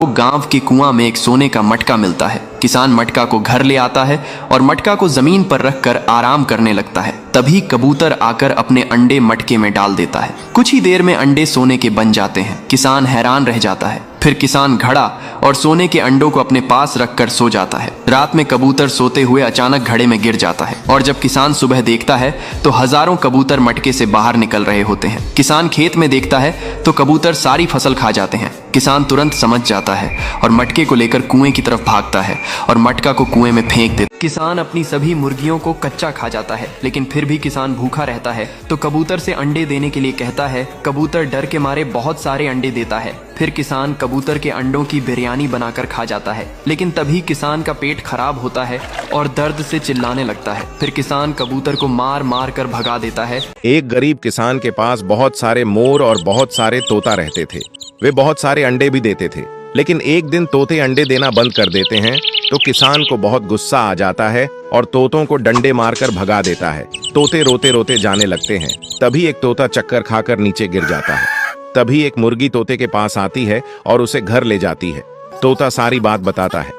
वो गांव के कुआं में एक सोने का मटका मिलता है। किसान मटका को घर ले आता है और मटका को जमीन पर रखकर आराम करने लगता है। तभी कबूतर आकर अपने अंडे मटके में डाल देता है। कुछ ही देर में अंडे सोने के बन जाते हैं। किसान हैरान रह जाता है। फिर किसान घड़ा और सोने के अंडों को अपने पास रखकर सो जाता है। रात में कबूतर सोते हुए अचानक घड़े में गिर जाता है और जब किसान सुबह देखता है तो हजारों कबूतर मटके से बाहर निकल रहे होते हैं। किसान खेत में देखता है तो कबूतर सारी फसल खा जाते हैं। किसान तुरंत समझ जाता है और मटके को लेकर कुएं की तरफ भागता है और मटका को कुएं में फेंक देता है। किसान अपनी सभी मुर्गियों को कच्चा खा जाता है, लेकिन फिर भी किसान भूखा रहता है तो कबूतर से अंडे देने के लिए कहता है। कबूतर डर के मारे बहुत सारे अंडे देता है। फिर किसान कबूतर के अंडों की बिरयानी बनाकर खा जाता है, लेकिन तभी किसान का पेट खराब होता है और दर्द से चिल्लाने लगता है। फिर किसान कबूतर को मार मार कर भगा देता है। एक गरीब किसान के पास बहुत सारे मोर और बहुत सारे तोता रहते थे। वे बहुत सारे अंडे भी देते थे, लेकिन एक दिन तोते अंडे देना बंद कर देते हैं तो किसान को बहुत गुस्सा आ जाता है और तोतों को डंडे मारकर भगा देता है। तोते रोते रोते जाने लगते हैं। तभी एक तोता चक्कर खाकर नीचे गिर जाता है। तभी एक मुर्गी तोते के पास आती है और उसे घर ले जाती है। तोता सारी बात बताता है।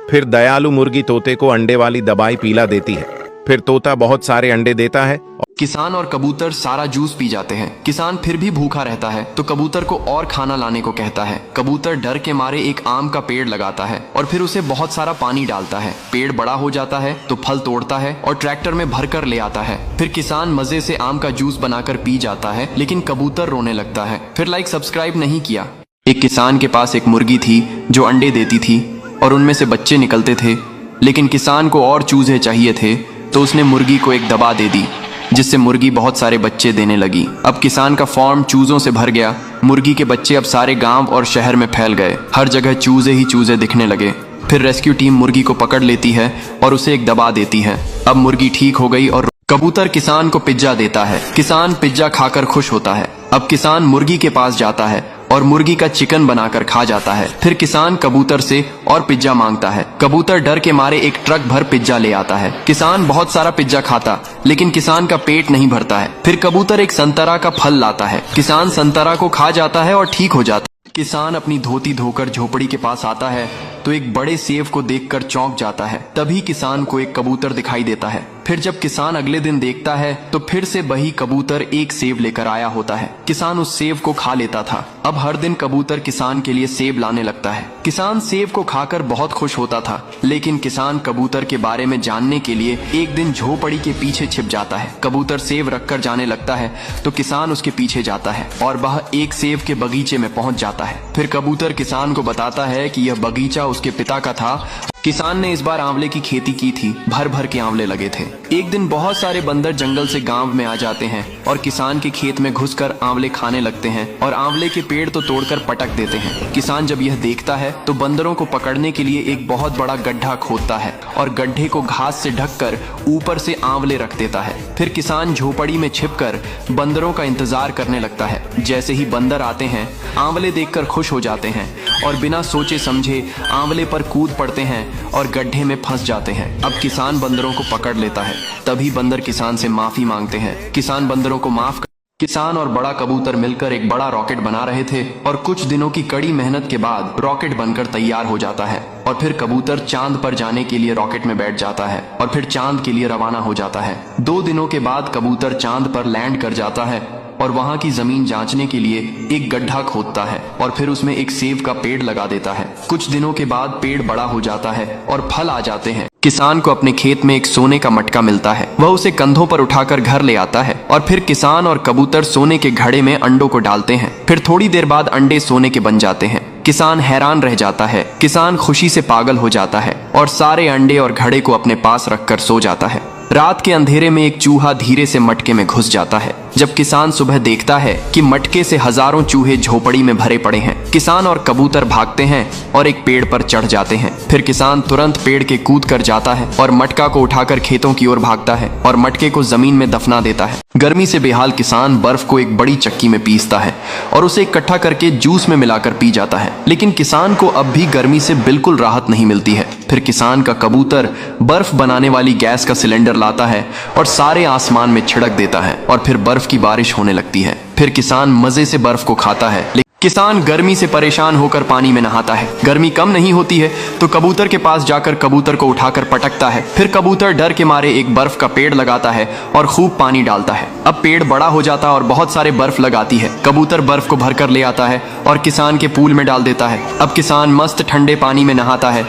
फिर दयालु मुर्गी तोते को अंडे वाली दवाई पिला देती है। फिर तोता बहुत सारे अंडे देता है। किसान और कबूतर सारा जूस पी जाते हैं। किसान फिर भी भूखा रहता है तो कबूतर को और खाना लाने को कहता है। कबूतर डर के मारे एक आम का पेड़ लगाता है और फिर उसे बहुत सारा पानी डालता है। पेड़ बड़ा हो जाता है तो फल तोड़ता है और ट्रैक्टर में भरकर ले आता है। फिर किसान मजे से आम का जूस बनाकर पी जाता है, लेकिन कबूतर रोने लगता है। फिर लाइक सब्सक्राइब नहीं किया। एक किसान के पास एक मुर्गी थी जो अंडे देती थी और उनमें से बच्चे निकलते थे, लेकिन किसान को और चूजे चाहिए थे तो उसने मुर्गी को एक दवा दे दी, जिससे मुर्गी बहुत सारे बच्चे देने लगी। अब किसान का फार्म चूजों से भर गया। मुर्गी के बच्चे अब सारे गांव और शहर में फैल गए। हर जगह चूजे ही चूजे दिखने लगे। फिर रेस्क्यू टीम मुर्गी को पकड़ लेती है और उसे एक दवा देती है। अब मुर्गी ठीक हो गई और कबूतर किसान को पिज्जा देता है। किसान पिज्जा खाकर खुश होता है। अब किसान मुर्गी के पास जाता है और मुर्गी का चिकन बनाकर खा जाता है। फिर किसान कबूतर से और पिज्जा मांगता है। कबूतर डर के मारे एक ट्रक भर पिज्जा ले आता है। किसान बहुत सारा पिज्जा खाता, लेकिन किसान का पेट नहीं भरता है। फिर कबूतर एक संतरा का फल लाता है। किसान संतरा को खा जाता है और ठीक हो जाता है। किसान अपनी धोती धोकर झोपड़ी के पास आता है तो एक बड़े सेब को देखकर चौंक जाता है। तभी किसान को एक कबूतर दिखाई देता है। फिर जब किसान अगले दिन देखता है तो फिर से वही कबूतर एक सेब लेकर आया होता है। किसान उस सेब को खा लेता था। अब हर दिन कबूतर किसान के लिए सेब लाने लगता है। किसान सेब को खाकर बहुत खुश होता था, लेकिन किसान कबूतर के बारे में जानने के लिए एक दिन झोपड़ी के पीछे छिप जाता है। कबूतर सेब रखकर जाने लगता है तो किसान उसके पीछे जाता है और वह एक सेब के बगीचे में पहुंच जाता है। फिर कबूतर किसान को बताता है कि यह बगीचा उसके पिता का था। किसान ने इस बार आंवले की खेती की थी। भर भर के आंवले लगे थे। एक दिन बहुत सारे बंदर जंगल से गांव में आ जाते हैं और किसान के खेत में घुसकर आंवले खाने लगते हैं और आंवले के पेड़ तो तोड़कर पटक देते हैं। किसान जब यह देखता है तो बंदरों को पकड़ने के लिए एक बहुत बड़ा गड्ढा खोदता है और गड्ढे को घास से ढककर ऊपर से आंवले रख देता है। फिर किसान झोपड़ी में छिपकर बंदरों का इंतजार करने लगता है। जैसे ही बंदर आते हैं, आंवले देखकर खुश हो जाते हैं और बिना सोचे समझे आंवले पर कूद पड़ते हैं और गड्ढे में फंस जाते हैं। अब किसान बंदरों को पकड़ लेता है। तभी बंदर किसान से माफी मांगते हैं। किसान बंदरों को माफ कर किसान और बड़ा कबूतर मिलकर एक बड़ा रॉकेट बना रहे थे और कुछ दिनों की कड़ी मेहनत के बाद रॉकेट बनकर तैयार हो जाता है और फिर कबूतर चांद पर जाने के लिए रॉकेट में बैठ जाता है और फिर चांद के लिए रवाना हो जाता है। 2 दिनों के बाद कबूतर चांद पर लैंड कर जाता है और वहां की जमीन जांचने के लिए एक गड्ढा खोदता है और फिर उसमें एक सेब का पेड़ लगा देता है। कुछ दिनों के बाद पेड़ बड़ा हो जाता है और फल आ जाते हैं। किसान को अपने खेत में एक सोने का मटका मिलता है। वह उसे कंधों पर उठाकर घर ले आता है और फिर किसान और कबूतर सोने के घड़े में अंडों को डालते हैं। फिर थोड़ी देर बाद अंडे सोने के बन जाते हैं। किसान हैरान रह जाता है। किसान खुशी से पागल हो जाता है और सारे अंडे और घड़े को अपने पास रखकर सो जाता है। रात के अंधेरे में एक चूहा धीरे से मटके में घुस जाता है। जब किसान सुबह देखता है कि मटके से हजारों चूहे झोपड़ी में भरे पड़े हैं, किसान और कबूतर भागते हैं और एक पेड़ पर चढ़ जाते हैं। फिर किसान तुरंत पेड़ के कूद कर जाता है और मटका को उठाकर खेतों की ओर भागता है और मटके को जमीन में दफना देता है। गर्मी से बेहाल किसान बर्फ को एक बड़ी चक्की में पीसता है और उसे इकट्ठा करके जूस में मिलाकर पी जाता है, लेकिन किसान को अब भी गर्मी से बिल्कुल राहत नहीं मिलती है। फिर किसान का कबूतर बर्फ बनाने वाली गैस का सिलेंडर लाता है और सारे आसमान में छिड़क देता है और फिर बर्फ की बारिश होने लगती है। फिर किसान मजे से बर्फ को खाता है। किसान गर्मी से परेशान होकर पानी में नहाता है। गर्मी कम नहीं होती है तो कबूतर के पास जाकर कबूतर को उठाकर पटकता है। फिर कबूतर डर के मारे एक बर्फ का पेड़ लगाता है और खूब पानी डालता है। अब पेड़ बड़ा हो जाता है और बहुत सारे बर्फ लगाती है। कबूतर बर्फ को भरकर ले आता है और किसान के पूल में डाल देता है। अब किसान मस्त ठंडे पानी में नहाता है।